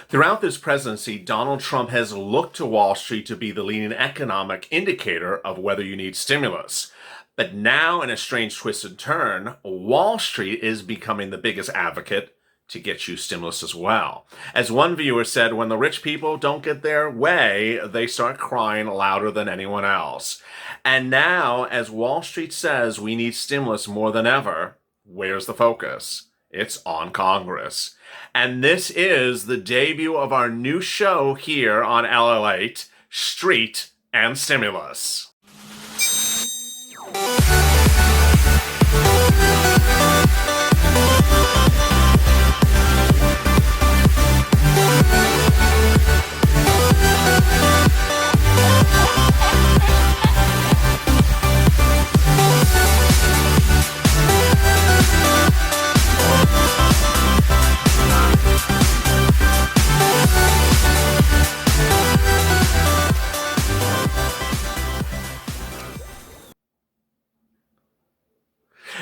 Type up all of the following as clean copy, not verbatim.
Throughout this presidency, Donald Trump has looked to Wall Street to be the leading economic indicator of whether you need stimulus. But now, in a strange twist and turn, Wall Street is becoming the biggest advocate to get you stimulus as well. As one viewer said, when the rich people don't get their way, they start crying louder than anyone else. And now, as Wall Street says we need stimulus more than ever, where's the focus? It's on Congress. And this is the debut of our new show here on LALATE, Street and Stimulus.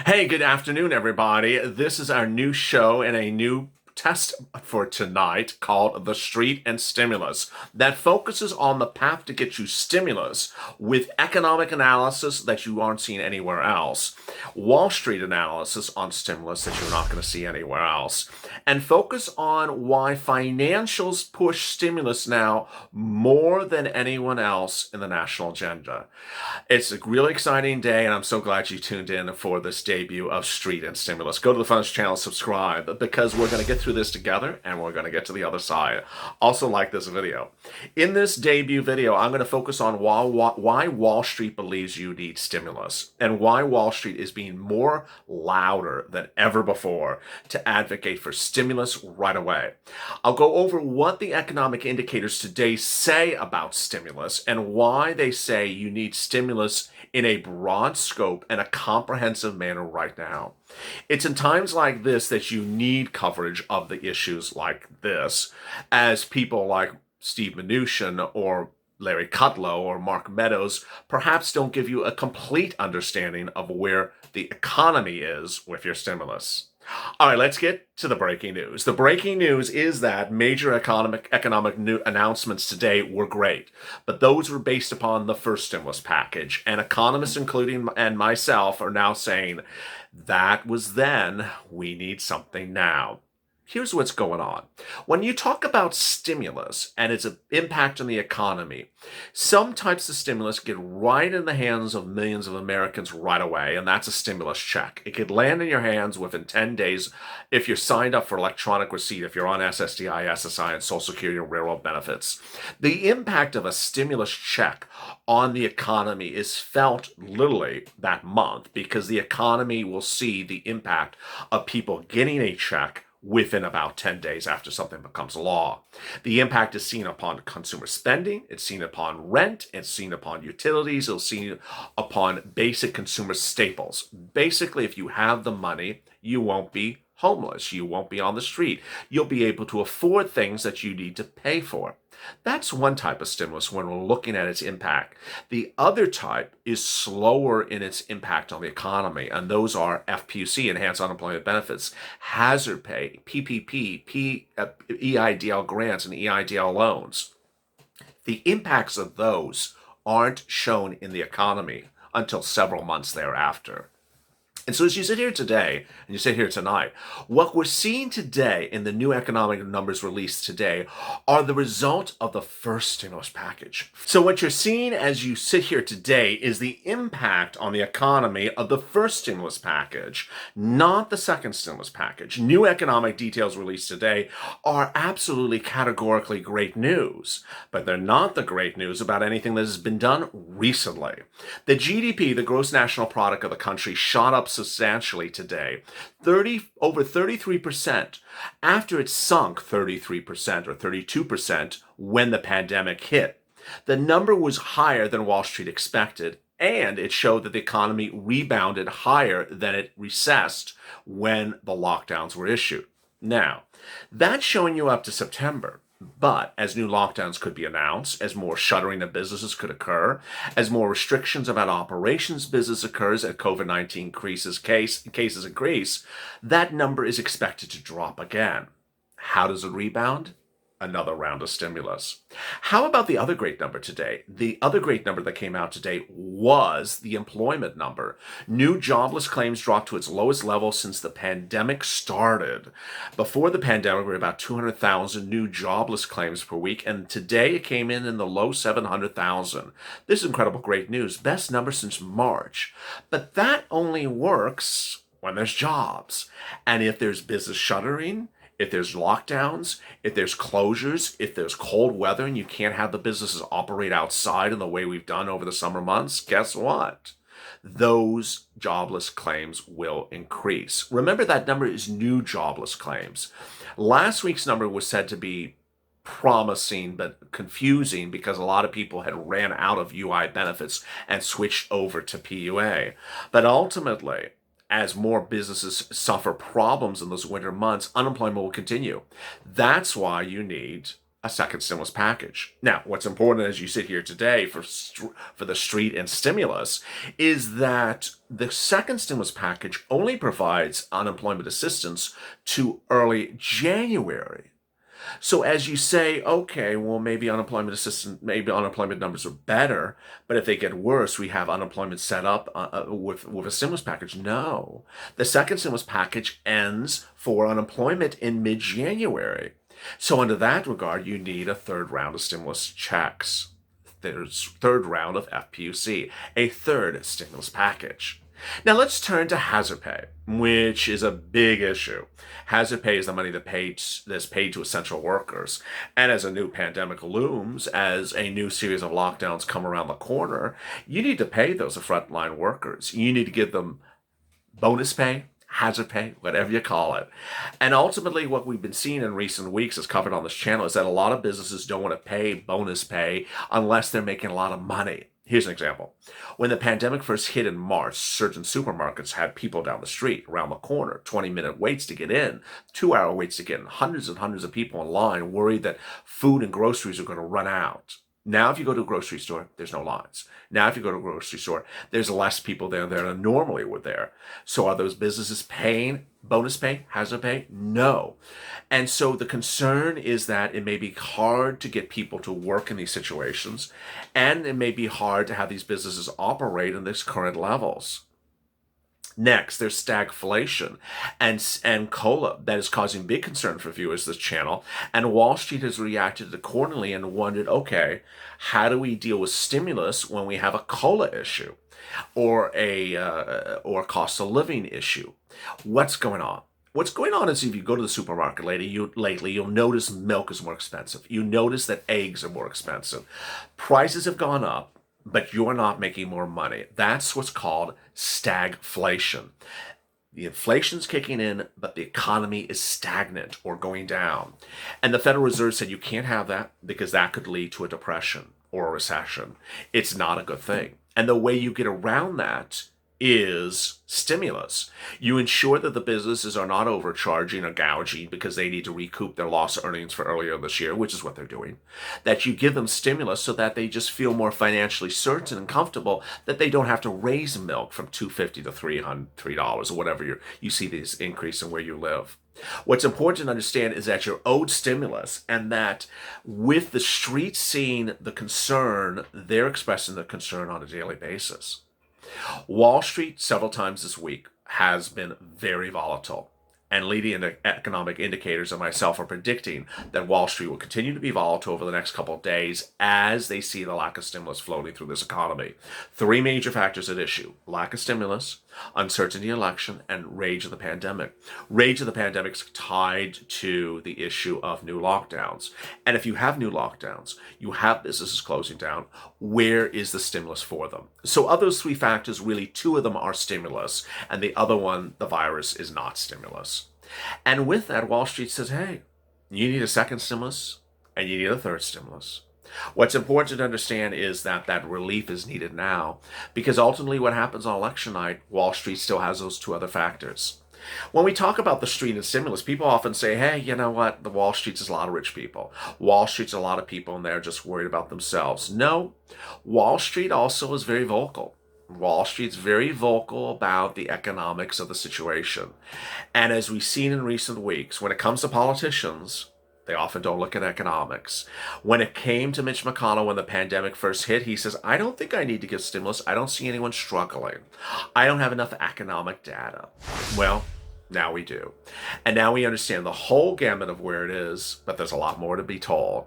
Hey, good afternoon, everybody. This is our new show and a new test for tonight called The Street and Stimulus that focuses on the path to get you stimulus with economic analysis that you aren't seeing anywhere else, Wall Street analysis on stimulus that you're not going to see anywhere else, and focus on why financials push stimulus now more than anyone else in the national agenda. It's a really exciting day, and I'm so glad you tuned in for this debut of Street and Stimulus. Go to the Funds channel, subscribe, because we're going to get through this together, and we're going to get to the other side. Also, like this video. In this debut video, I'm going to focus on why Wall Street believes you need stimulus, and why Wall Street is being more louder than ever before to advocate for stimulus right away. I'll go over what the economic indicators today say about stimulus, and why they say you need stimulus in a broad scope and a comprehensive manner right now. It's in times like this that you need coverage of the issues like this, as people like Steve Mnuchin or Larry Kudlow or Mark Meadows perhaps don't give you a complete understanding of where the economy is with your stimulus. All right, let's get to the breaking news. The breaking news is that major economic announcements today were great, but those were based upon the first stimulus package, and economists, including and myself, are now saying that was then, we need something now. Here's what's going on. When you talk about stimulus and its impact on the economy, some types of stimulus get right in the hands of millions of Americans right away, and that's a stimulus check. It could land in your hands within 10 days if you're signed up for electronic receipt, if you're on SSDI, SSI, and Social Security and railroad benefits. The impact of a stimulus check on the economy is felt literally that month, because the economy will see the impact of people getting a check within about 10 days after something becomes law. The impact is seen upon consumer spending, it's seen upon rent, it's seen upon utilities, it's seen upon basic consumer staples. Basically, if you have the money, you won't be homeless, you won't be on the street, you'll be able to afford things that you need to pay for. That's one type of stimulus when we're looking at its impact. The other type is slower in its impact on the economy, and those are FPUC, Enhanced Unemployment Benefits, hazard pay, PPP, EIDL grants, and EIDL loans. The impacts of those aren't shown in the economy until several months thereafter. And so as you sit here today, and you sit here tonight, what we're seeing today in the new economic numbers released today are the result of the first stimulus package. So what you're seeing as you sit here today is the impact on the economy of the first stimulus package, not the second stimulus package. New economic details released today are absolutely categorically great news, but they're not the great news about anything that has been done recently. The GDP, the gross national product of the country, shot up substantially today, over 33%, after it sunk 33% or 32% when the pandemic hit. The number was higher than Wall Street expected, and it showed that the economy rebounded higher than it recessed when the lockdowns were issued. Now, that's showing you up to September. But as new lockdowns could be announced, as more shuttering of businesses could occur, as more restrictions about operations business occurs, as COVID-19 cases increase, that number is expected to drop again. How does it rebound? another round of stimulus. How about the other great number today? The other great number that came out today was the employment number. New jobless claims dropped to its lowest level since the pandemic started. Before the pandemic, we were about 200,000 new jobless claims per week, and today it came in the low 700,000. This is incredible, great news. Best number since March. But that only works when there's jobs. And if there's business shuttering, if there's lockdowns, if there's closures, if there's cold weather and you can't have the businesses operate outside in the way we've done over the summer months, guess what? Those jobless claims will increase. Remember, that number is new jobless claims. Last week's number was said to be promising but confusing because a lot of people had ran out of UI benefits and switched over to PUA. But ultimately, as more businesses suffer problems in those winter months, unemployment will continue. That's why you need a second stimulus package. Now, what's important as you sit here today for the street and stimulus is that the second stimulus package only provides unemployment assistance to early January. So as you say, okay, well, maybe unemployment numbers are better, but if they get worse, we have unemployment set up with a stimulus package. No, the second stimulus package ends for unemployment in mid-January. So under that regard, you need a third round of stimulus checks. There's third round of FPUC, a third stimulus package. Now let's turn to hazard pay, which is a big issue. Hazard pay is the money that's paid to essential workers. And as a new pandemic looms, as a new series of lockdowns come around the corner, you need to pay those frontline workers. You need to give them bonus pay, hazard pay, whatever you call it. And ultimately, what we've been seeing in recent weeks, as covered on this channel, is that a lot of businesses don't want to pay bonus pay unless they're making a lot of money. Here's an example. When the pandemic first hit in March, certain supermarkets had people down the street, around the corner, 20-minute waits to get in, 2-hour waits to get in, hundreds and hundreds of people in line worried that food and groceries are going to run out. Now, if you go to a grocery store, there's no lines. Now, if you go to a grocery store, there's less people there than normally were there. So are those businesses paying bonus pay, hazard pay? No. And so the concern is that it may be hard to get people to work in these situations, and it may be hard to have these businesses operate in these current levels. Next, there's stagflation and COLA that is causing big concern for viewers of this channel. And Wall Street has reacted accordingly and wondered, okay, how do we deal with stimulus when we have a COLA issue or a cost of living issue? What's going on? What's going on is if you go to the supermarket lately, you'll notice milk is more expensive. You notice that eggs are more expensive. Prices have gone up, but you're not making more money. That's what's called stagflation. The inflation's kicking in, but the economy is stagnant or going down. And the Federal Reserve said you can't have that because that could lead to a depression or a recession. It's not a good thing. And the way you get around that is stimulus. You ensure that the businesses are not overcharging or gouging because they need to recoup their lost earnings for earlier this year, which is what they're doing. That you give them stimulus so that they just feel more financially certain and comfortable that they don't have to raise milk from $2.50 to $3 or whatever you see this increase in where you live. What's important to understand is that you're owed stimulus, and that with the street seeing the concern, they're expressing the concern on a daily basis. Wall Street, several times this week, has been very volatile. And leading economic indicators and myself are predicting that Wall Street will continue to be volatile over the next couple of days as they see the lack of stimulus floating through this economy. Three major factors at issue: lack of stimulus, uncertainty election, and rage of the pandemic. Rage of the pandemic is tied to the issue of new lockdowns. And if you have new lockdowns, you have businesses closing down, where is the stimulus for them? So of those three factors, really two of them are stimulus, and the other one, the virus, is not stimulus. And with that, Wall Street says, hey, you need a second stimulus and you need a third stimulus. What's important to understand is that that relief is needed now, because ultimately what happens on election night, Wall Street still has those two other factors. When we talk about the street and stimulus, people often say, hey, you know what? The Wall Street's a lot of rich people. Wall Street's a lot of people and they're just worried about themselves. No, Wall Street also is very vocal. Wall Street's very vocal about the economics of the situation. And as we've seen in recent weeks, when it comes to politicians, They often don't look at economics. When it came to Mitch McConnell when the pandemic first hit, he says, I don't think I need to give stimulus. I don't see anyone struggling. I don't have enough economic data. Well, now we do. And now we understand the whole gamut of where it is, but there's a lot more to be told.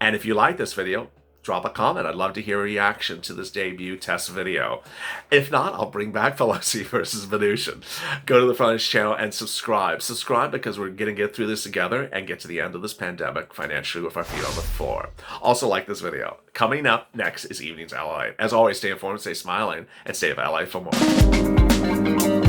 And if you like this video, drop a comment. I'd love to hear a reaction to this debut test video. If not, I'll bring back Pelosi versus Venusian. Go to the front of this channel and subscribe. Subscribe because we're going to get through this together and get to the end of this pandemic financially with our feet on the floor. Also like this video. Coming up next is Evenings LA. As always, stay informed, stay smiling, and stay of LA for more.